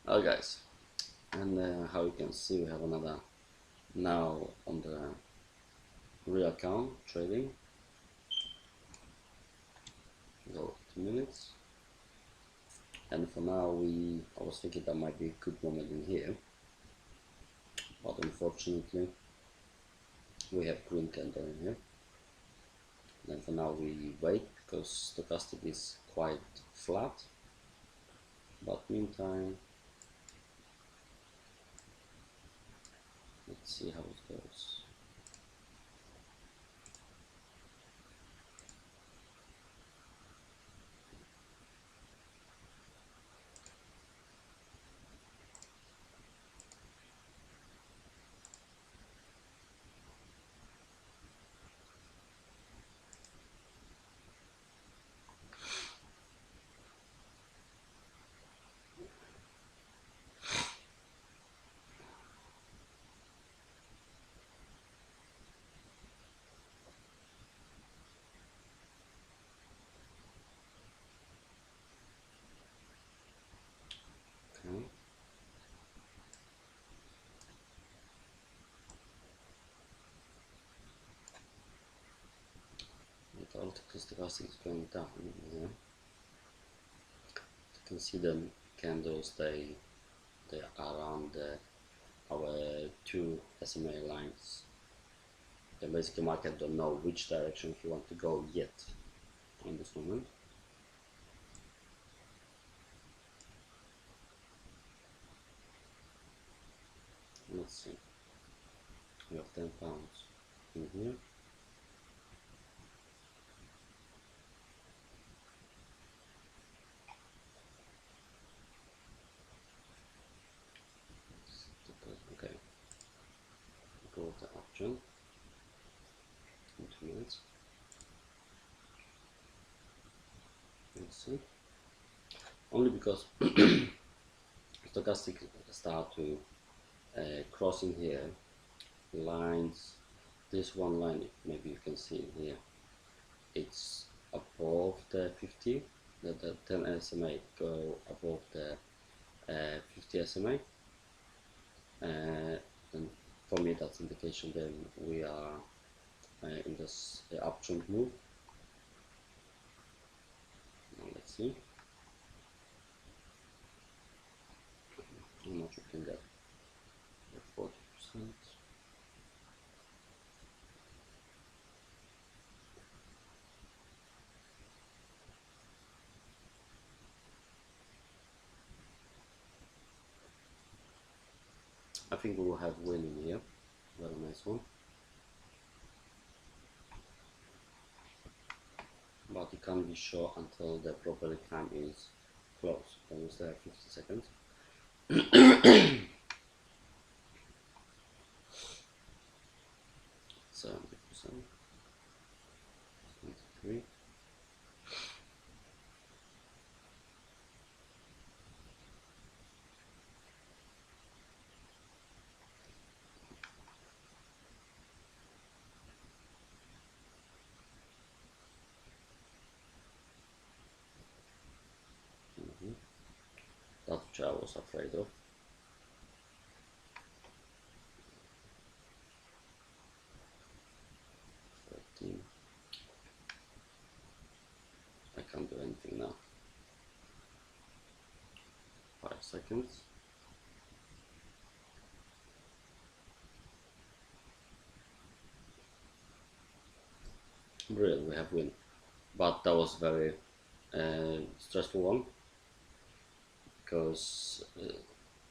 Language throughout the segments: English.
Hello guys, and how you can see, we have another now on the real account trading. Go 2 minutes, and for now I was thinking that might be a good moment in here, but unfortunately we have green candle in here. Then for now we wait because stochastic is quite flat, but meantime let's see how it goes. Okay. The optical stochastic is going down here. You can see the candles, they are around our two SMA lines. Then basically market don't know which direction he want to go yet in this moment. Let's see. We have £10 in here. Okay. Go with the option in 2 minutes. Let's see. Only because stochastic start to cross in here lines. This one line, maybe you can see in here, it's above the 50. The 10 SMA go above the 50 SMA. And for me that's indication then we are in this uptrend move. Now let's see how much we can get. 40%. I think we will have win in here. Very nice one. But it can't be sure until the proper time is closed. Then we still have 50 seconds. 70%. 23. That's what I was afraid of. I can't do anything now. 5 seconds. Brilliant, we have win. But that was very stressful one, because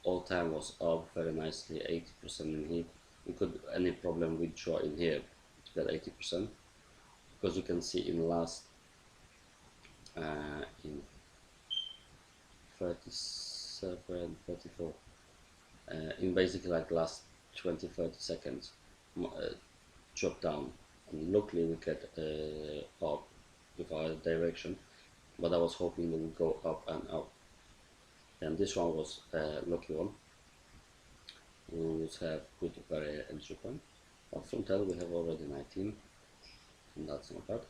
all time was up very nicely, 80% in here. We could any problem withdraw in here to get 80%, because you can see in last in 37, 34, in basically like last 20-30 seconds drop down, and luckily we get up with our direction, but I was hoping it would go up and up. And this one was a lucky one. We would have good very entry point, but from 10 we have already 19, and that's not bad.